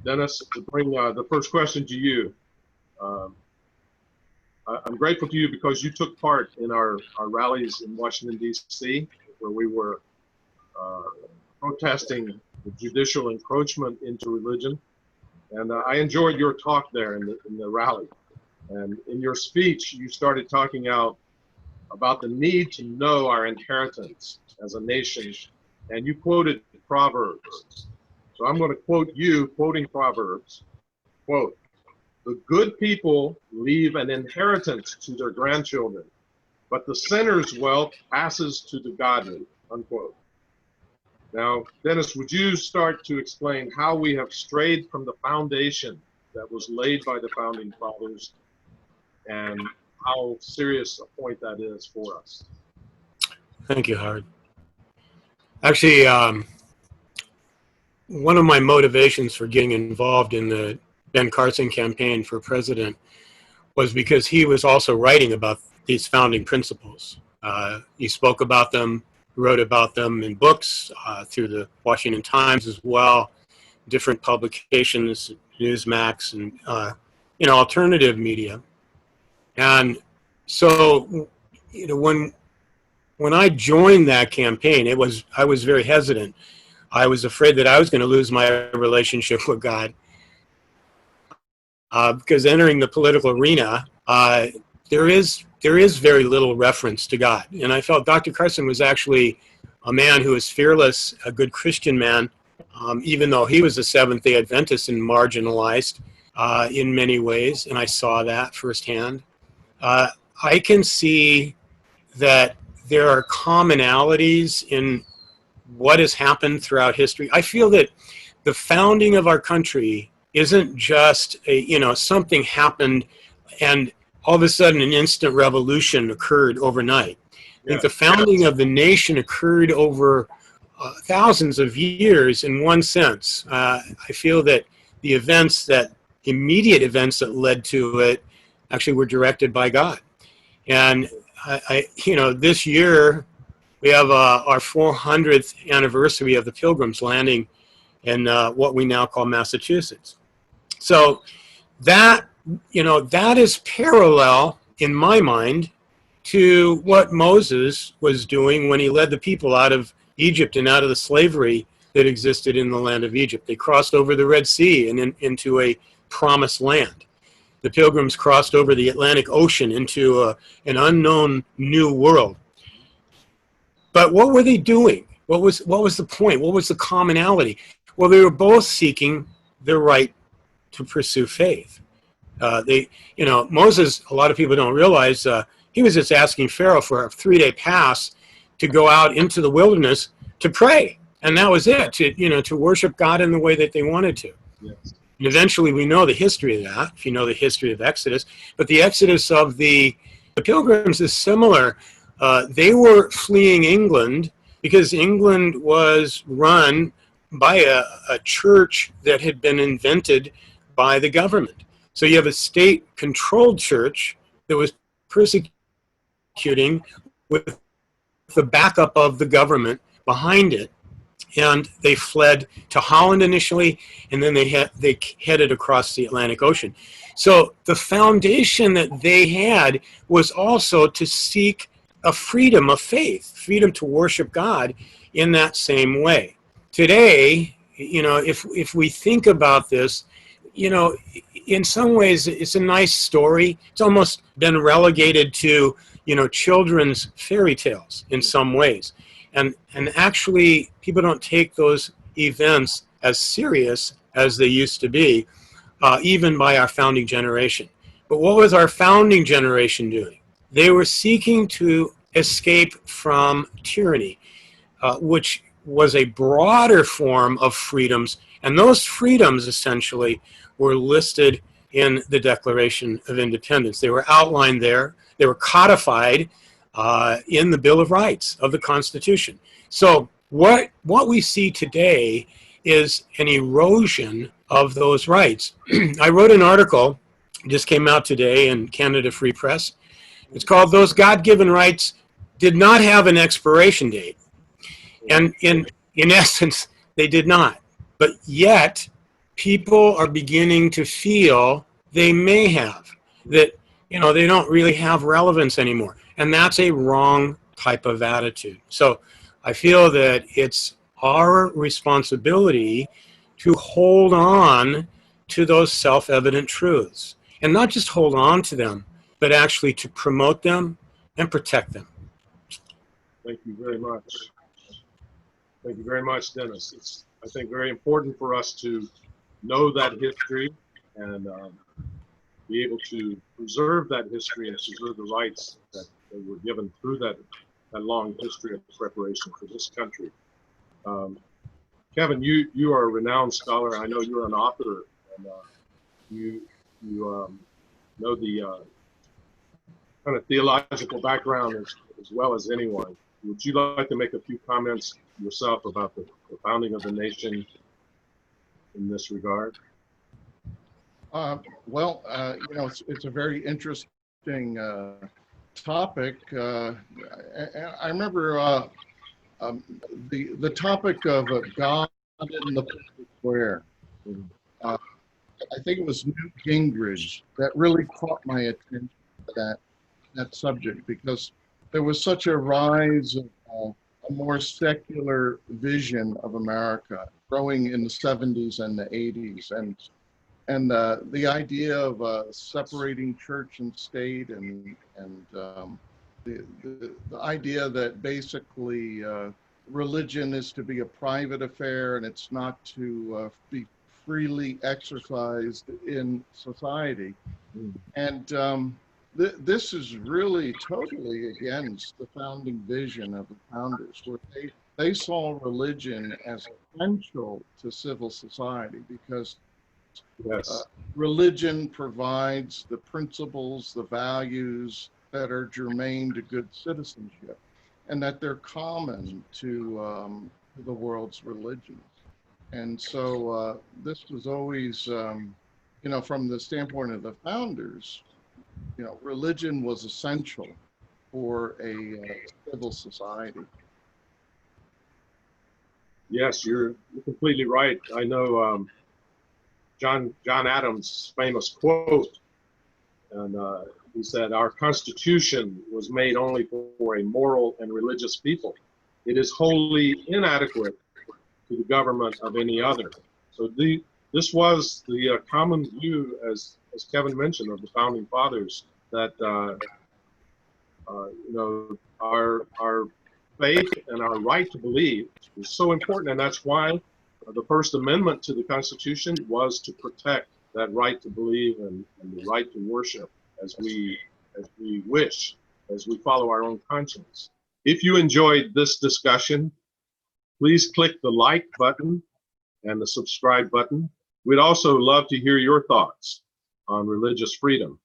Dennis, to bring the first question to you. Um, I'm grateful to you because you took part in our rallies in Washington, D.C., where we were uh, protesting the judicial encroachment into religion. And I enjoyed your talk there in the rally. And in your speech, you started talking out about the need to know our inheritance as a nation. And you quoted Proverbs. So I'm going to quote you, quoting Proverbs. Quote, "The good people leave an inheritance to their grandchildren, but the sinner's wealth passes to the godly." Unquote. Now, Dennis, would you start to explain how we have strayed from the foundation that was laid by the founding fathers and how serious a point that is for us? Thank you, Howard. Actually, one of my motivations for getting involved in the Ben Carson campaign for president was because he was also writing about these founding principles. He spoke about them, wrote about them in books, through the Washington Times as well, different publications, Newsmax, and alternative media. And so, when I joined that campaign, I was very hesitant. I was afraid that I was going to lose my relationship with God, because entering the political arena, there is very little reference to God. And I felt Dr. Carson was actually a man who was fearless, a good Christian man, even though he was a Seventh-day Adventist and marginalized in many ways, and I saw that firsthand. I can see that there are commonalities in what has happened throughout history. I feel that the founding of our country isn't just something happened and all of a sudden an instant revolution occurred overnight. I think the founding of the nation occurred over thousands of years in one sense. I feel that the immediate events that led to it actually were directed by God. And this year we have our 400th anniversary of the Pilgrims landing in what we now call Massachusetts. So that is parallel in my mind to what Moses was doing when he led the people out of Egypt and out of the slavery that existed in the land of Egypt. They crossed over the Red Sea and into a promised land. The Pilgrims crossed over the Atlantic Ocean into an unknown new world. But what were they doing? What was the point? What was the commonality? Well, they were both seeking the right to pursue faith. Moses, a lot of people don't realize, he was just asking Pharaoh for a 3-day pass to go out into the wilderness to pray. And that was it, to worship God in the way that they wanted to. Yes. And eventually we know the history of that, if you know the history of Exodus. But the Exodus of the Pilgrims is similar. They were fleeing England because England was run by a church that had been invented by the government. So you have a state-controlled church that was persecuting with the backup of the government behind it. And they fled to Holland initially, and then they headed across the Atlantic Ocean. So the foundation that they had was also to seek a freedom of faith, freedom to worship God in that same way. Today, if we think about this, in some ways it's a nice story. It's almost been relegated to, children's fairy tales in some ways. And actually, people don't take those events as serious as they used to be, even by our founding generation. But what was our founding generation doing? They were seeking to escape from tyranny, which was a broader form of freedoms. And those freedoms, essentially, were listed in the Declaration of Independence. They were outlined there. They were codified in the Bill of Rights of the Constitution. So what we see today is an erosion of those rights. I wrote an article, just came out today in Canada Free Press. It's called "Those God-Given Rights Did Not Have an Expiration Date." And in essence, they did not. But yet, people are beginning to feel they may have, that, you know, they don't really have relevance anymore. And that's a wrong type of attitude. So I feel that it's our responsibility to hold on to those self-evident truths, and not just hold on to them, but actually to promote them and protect them. Thank you very much. Thank you very much, Dennis. It's, I think, very important for us to know that history and be able to preserve that history and preserve the rights that were given through that long history of preparation for this country. Kevin, you are a renowned scholar. I know you're an author, and you know the kind of theological background as well as anyone. Would you like to make a few comments yourself about the founding of the nation in this regard? Well, you know, it's a very interesting topic. I remember the topic of God in the square. I think it was Newt Gingrich that really caught my attention to that subject, because there was such a rise of a more secular vision of America growing in the 70s and the 80s, and the idea of separating church and state, and the idea that basically religion is to be a private affair and it's not to be freely exercised in society. And this is really totally against the founding vision of the founders, where they saw religion as essential to civil society, because Yes. Religion provides the principles, the values that are germane to good citizenship, and that they're common to the world's religions. And so this was always, you know, from the standpoint of the founders, you know, religion was essential for a civil society. Yes, you're completely right. I know John Adams' famous quote, and he said, "Our Constitution was made only for a moral and religious people. It is wholly inadequate to the government of any other." So this was the common view, as Kevin mentioned, of the founding fathers, that you know, our faith and our right to believe is so important, and that's why the First Amendment to the Constitution was to protect that right to believe and the right to worship as we wish, as we follow our own conscience. If you enjoyed this discussion, please click the like button and the subscribe button. We'd also love to hear your thoughts on religious freedom.